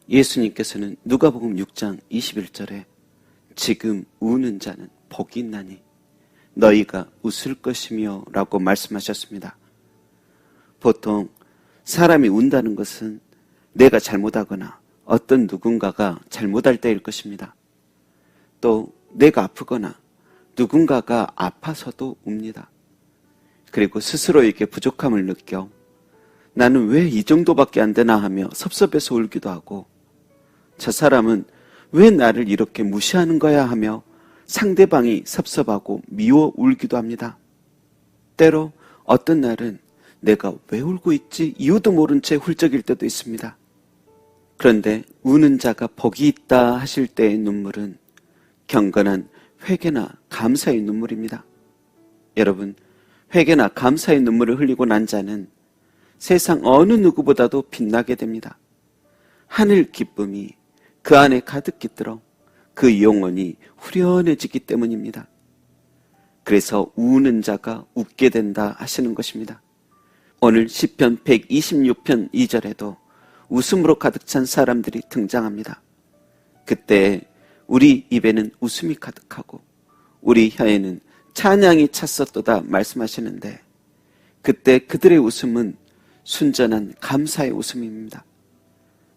예수님께서는 누가복음 6장 21절에 지금 우는 자는 복이 있나니 너희가 웃을 것이며 라고 말씀하셨습니다. 보통 사람이 운다는 것은 내가 잘못하거나 어떤 누군가가 잘못할 때일 것입니다. 또 내가 아프거나 누군가가 아파서도 웁니다. 그리고 스스로에게 부족함을 느껴 나는 왜 이 정도밖에 안 되나 하며 섭섭해서 울기도 하고, 저 사람은 왜 나를 이렇게 무시하는 거야 하며 상대방이 섭섭하고 미워 울기도 합니다. 때로 어떤 날은 내가 왜 울고 있지 이유도 모른 채 훌쩍일 때도 있습니다. 그런데 우는 자가 복이 있다 하실 때의 눈물은 경건한 회개나 감사의 눈물입니다. 여러분, 회개나 감사의 눈물을 흘리고 난 자는 세상 어느 누구보다도 빛나게 됩니다. 하늘 기쁨이 그 안에 가득 깃들어 그 영혼이 후련해지기 때문입니다. 그래서 우는 자가 웃게 된다 하시는 것입니다. 오늘 시편 126편 2절에도 웃음으로 가득 찬 사람들이 등장합니다. 그때 우리 입에는 웃음이 가득하고 우리 혀에는 찬양이 찼었도다 말씀하시는데, 그때 그들의 웃음은 순전한 감사의 웃음입니다.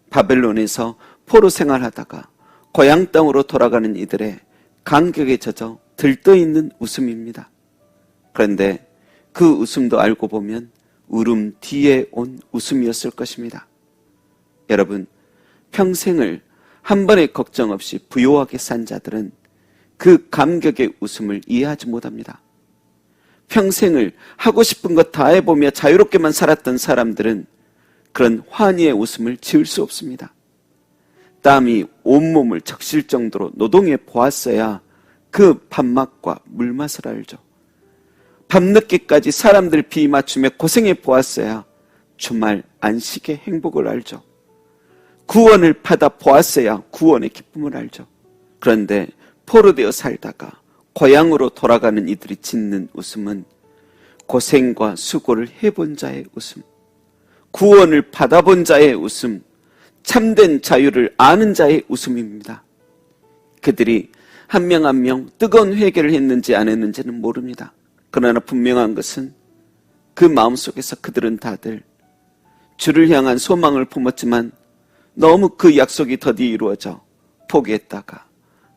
바벨론에서 포로 생활하다가 고향 땅으로 돌아가는 이들의 감격에 젖어 들떠있는 웃음입니다. 그런데 그 웃음도 알고 보면 울음 뒤에 온 웃음이었을 것입니다. 여러분, 평생을 한 번의 걱정 없이 부요하게 산 자들은 그 감격의 웃음을 이해하지 못합니다. 평생을 하고 싶은 것 다 해보며 자유롭게만 살았던 사람들은 그런 환희의 웃음을 지을 수 없습니다. 땀이 온몸을 적실 정도로 노동해 보았어야 그 밥맛과 물맛을 알죠. 밤늦게까지 사람들 비 맞추며 고생해 보았어야 주말 안식의 행복을 알죠. 구원을 받아 보았어야 구원의 기쁨을 알죠. 그런데 포로되어 살다가 고향으로 돌아가는 이들이 짓는 웃음은 고생과 수고를 해본 자의 웃음, 구원을 받아본 자의 웃음, 참된 자유를 아는 자의 웃음입니다. 그들이 한 명 한 명 뜨거운 회개를 했는지 안 했는지는 모릅니다. 그러나 분명한 것은 그 마음속에서 그들은 다들 주를 향한 소망을 품었지만 너무 그 약속이 더디 이루어져 포기했다가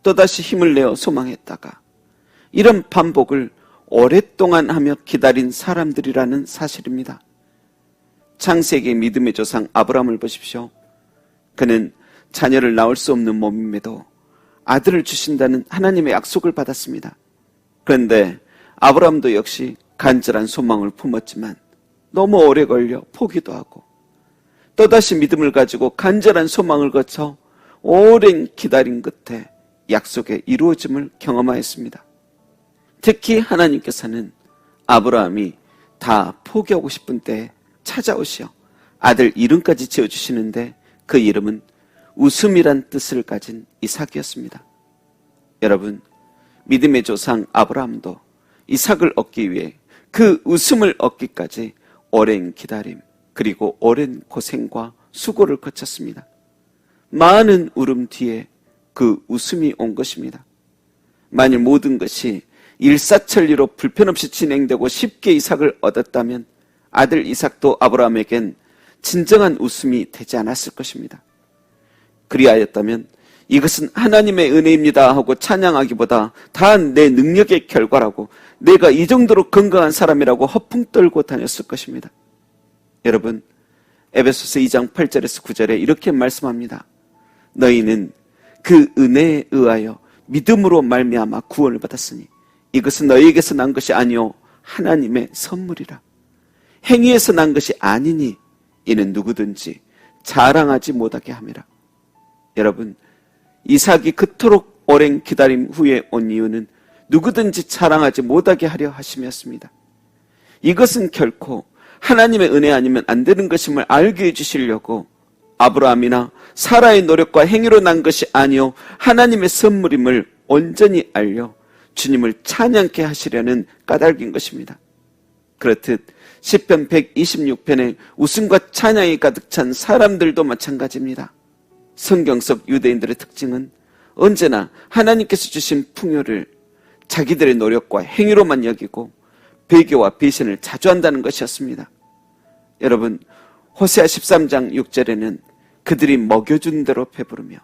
또다시 힘을 내어 소망했다가, 이런 반복을 오랫동안 하며 기다린 사람들이라는 사실입니다. 창세기의 믿음의 조상 아브라함을 보십시오. 그는 자녀를 낳을 수 없는 몸임에도 아들을 주신다는 하나님의 약속을 받았습니다. 그런데 아브라함도 역시 간절한 소망을 품었지만 너무 오래 걸려 포기도 하고, 또다시 믿음을 가지고 간절한 소망을 거쳐 오랜 기다림 끝에 약속의 이루어짐을 경험하였습니다. 특히 하나님께서는 아브라함이 다 포기하고 싶은 때에 찾아오시어 아들 이름까지 지어주시는데, 그 이름은 웃음이란 뜻을 가진 이삭이었습니다. 여러분, 믿음의 조상 아브라함도 이삭을 얻기 위해 그 웃음을 얻기까지 오랜 기다림 그리고 오랜 고생과 수고를 거쳤습니다. 많은 울음 뒤에 그 웃음이 온 것입니다. 만일 모든 것이 일사천리로 불편 없이 진행되고 쉽게 이삭을 얻었다면 아들 이삭도 아브라함에겐 진정한 웃음이 되지 않았을 것입니다. 그리하였다면 이것은 하나님의 은혜입니다 하고 찬양하기보다 다 내 능력의 결과라고, 내가 이 정도로 건강한 사람이라고 허풍 떨고 다녔을 것입니다. 여러분, 에베소서 2장 8절에서 9절에 이렇게 말씀합니다. 너희는 그 은혜에 의하여 믿음으로 말미암아 구원을 받았으니 이것은 너희에게서 난 것이 아니요 하나님의 선물이라. 행위에서 난 것이 아니니 이는 누구든지 자랑하지 못하게 함이라. 여러분, 이삭이 그토록 오랜 기다림 후에 온 이유는 누구든지 자랑하지 못하게 하려 하심이었습니다. 이것은 결코 하나님의 은혜 아니면 안 되는 것임을 알게 해주시려고 아브라함이나 사라의 노력과 행위로 난 것이 아니요 하나님의 선물임을 온전히 알려 주님을 찬양케 하시려는 까닭인 것입니다. 그렇듯 시편 126편에 웃음과 찬양이 가득 찬 사람들도 마찬가지입니다. 성경 속 유대인들의 특징은 언제나 하나님께서 주신 풍요를 자기들의 노력과 행위로만 여기고 배교와 배신을 자주 한다는 것이었습니다. 여러분, 호세아 13장 6절에는 그들이 먹여준 대로 배부르며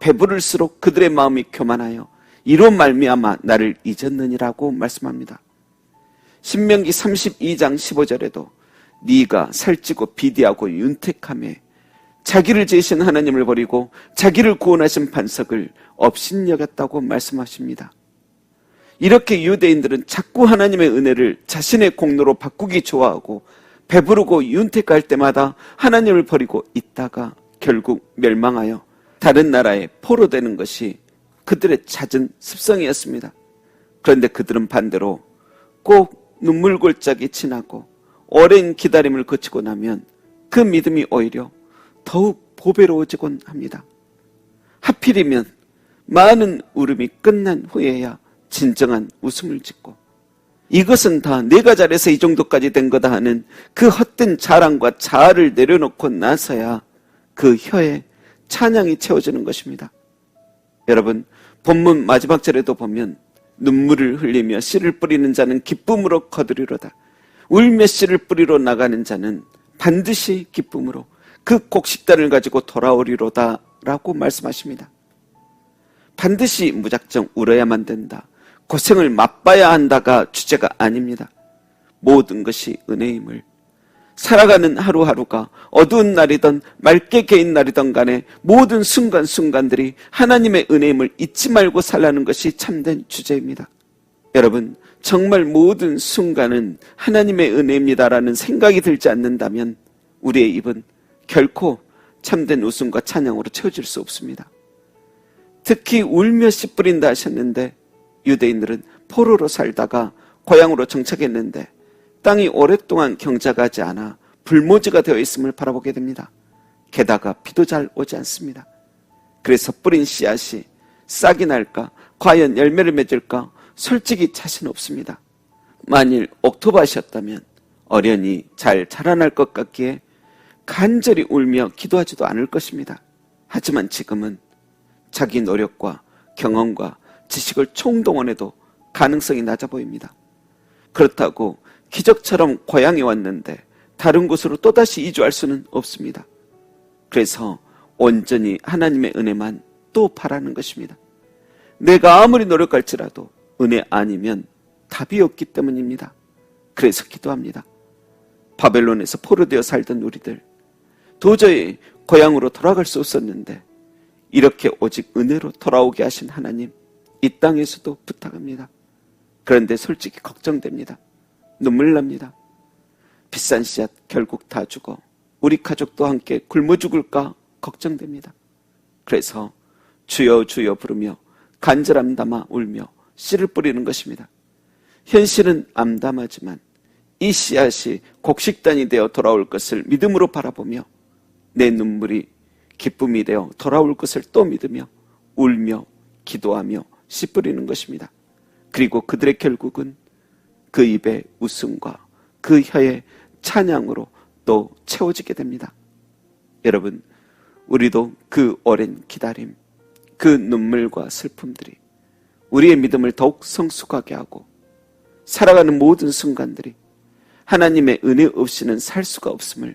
배부를수록 그들의 마음이 교만하여 이로 말미암아 나를 잊었느니라고 말씀합니다. 신명기 32장 15절에도 네가 살찌고 비대하고 윤택하며 자기를 지으신 하나님을 버리고 자기를 구원하신 반석을 업신여겼다고 말씀하십니다. 이렇게 유대인들은 자꾸 하나님의 은혜를 자신의 공로로 바꾸기 좋아하고 배부르고 윤택할 때마다 하나님을 버리고 있다가 결국 멸망하여 다른 나라에 포로되는 것이 그들의 잦은 습성이었습니다. 그런데 그들은 반대로 꼭 눈물골짜기 지나고 오랜 기다림을 거치고 나면 그 믿음이 오히려 더욱 보배로워지곤 합니다. 하필이면 많은 울음이 끝난 후에야 진정한 웃음을 짓고 이것은 다 내가 잘해서 이 정도까지 된 거다 하는 그 헛된 자랑과 자아를 내려놓고 나서야 그 혀에 찬양이 채워지는 것입니다. 여러분, 본문 마지막 절에도 보면 눈물을 흘리며 씨를 뿌리는 자는 기쁨으로 거두리로다. 울며 씨를 뿌리러 나가는 자는 반드시 기쁨으로 그 곡식단을 가지고 돌아오리로다 라고 말씀하십니다. 반드시 무작정 울어야만 된다, 고생을 맛봐야 한다가 주제가 아닙니다. 모든 것이 은혜임을, 살아가는 하루하루가 어두운 날이든 맑게 개인 날이든 간에 모든 순간순간들이 하나님의 은혜임을 잊지 말고 살라는 것이 참된 주제입니다. 여러분, 정말 모든 순간은 하나님의 은혜입니다라는 생각이 들지 않는다면 우리의 입은 결코 참된 웃음과 찬양으로 채워질 수 없습니다. 특히 울며 씨 뿌린다 하셨는데 유대인들은 포로로 살다가 고향으로 정착했는데 땅이 오랫동안 경작하지 않아 불모지가 되어 있음을 바라보게 됩니다. 게다가 비도 잘 오지 않습니다. 그래서 뿌린 씨앗이 싹이 날까, 과연 열매를 맺을까 솔직히 자신 없습니다. 만일 옥토밭이었다면 어련히 잘 자라날 것 같기에 간절히 울며 기도하지도 않을 것입니다. 하지만 지금은 자기 노력과 경험과 지식을 총동원해도 가능성이 낮아 보입니다. 그렇다고 기적처럼 고향에 왔는데 다른 곳으로 또다시 이주할 수는 없습니다. 그래서 온전히 하나님의 은혜만 또 바라는 것입니다. 내가 아무리 노력할지라도 은혜 아니면 답이 없기 때문입니다. 그래서 기도합니다. 바벨론에서 포로되어 살던 우리들, 도저히 고향으로 돌아갈 수 없었는데 이렇게 오직 은혜로 돌아오게 하신 하나님, 이 땅에서도 부탁합니다. 그런데 솔직히 걱정됩니다. 눈물 납니다. 비싼 씨앗 결국 다 죽어 우리 가족도 함께 굶어 죽을까 걱정됩니다. 그래서 주여 주여 부르며 간절함 담아 울며 씨를 뿌리는 것입니다. 현실은 암담하지만 이 씨앗이 곡식단이 되어 돌아올 것을 믿음으로 바라보며 내 눈물이 기쁨이 되어 돌아올 것을 또 믿으며 울며 기도하며 씨 뿌리는 것입니다. 그리고 그들의 결국은 그 입의 웃음과 그 혀의 찬양으로 또 채워지게 됩니다. 여러분, 우리도 그 오랜 기다림, 그 눈물과 슬픔들이 우리의 믿음을 더욱 성숙하게 하고 살아가는 모든 순간들이 하나님의 은혜 없이는 살 수가 없음을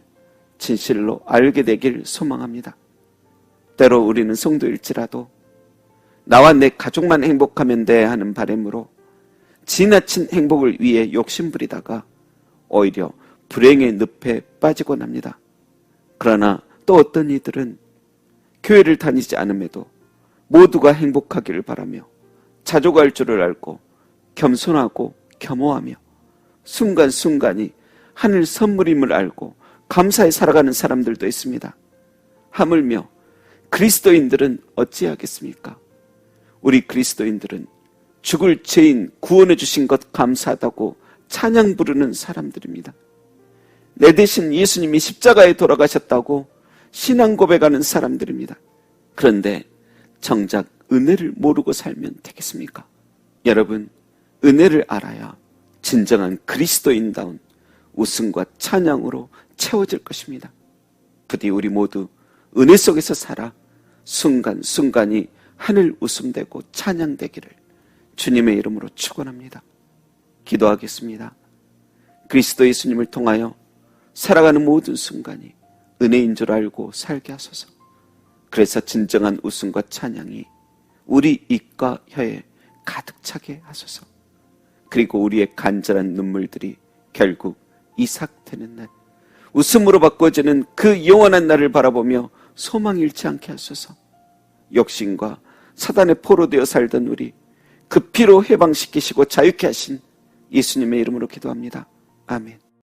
진실로 알게 되길 소망합니다. 때로 우리는 성도일지라도 나와 내 가족만 행복하면 돼 하는 바람으로 지나친 행복을 위해 욕심부리다가 오히려 불행의 늪에 빠지곤 합니다. 그러나 또 어떤 이들은 교회를 다니지 않음에도 모두가 행복하기를 바라며 자족할 줄을 알고 겸손하고 겸허하며 순간순간이 하늘 선물임을 알고 감사히 살아가는 사람들도 있습니다. 하물며 그리스도인들은 어찌하겠습니까? 우리 그리스도인들은 죽을 죄인 구원해 주신 것 감사하다고 찬양 부르는 사람들입니다. 내 대신 예수님이 십자가에 돌아가셨다고 신앙 고백하는 사람들입니다. 그런데 정작 은혜를 모르고 살면 되겠습니까? 여러분, 은혜를 알아야 진정한 그리스도인다운 웃음과 찬양으로 채워질 것입니다. 부디 우리 모두 은혜 속에서 살아 순간순간이 하늘 웃음되고 찬양되기를 주님의 이름으로 축원합니다. 기도하겠습니다. 그리스도 예수님을 통하여 살아가는 모든 순간이 은혜인 줄 알고 살게 하소서. 그래서 진정한 웃음과 찬양이 우리 입과 혀에 가득 차게 하소서. 그리고 우리의 간절한 눈물들이 결국 이삭되는 날, 웃음으로 바꿔지는 그 영원한 날을 바라보며 소망 잃지 않게 하소서. 욕심과 사단의 포로 되어 살던 우리 그 피로 해방시키시고 자유케 하신 예수님의 이름으로 기도합니다. 아멘.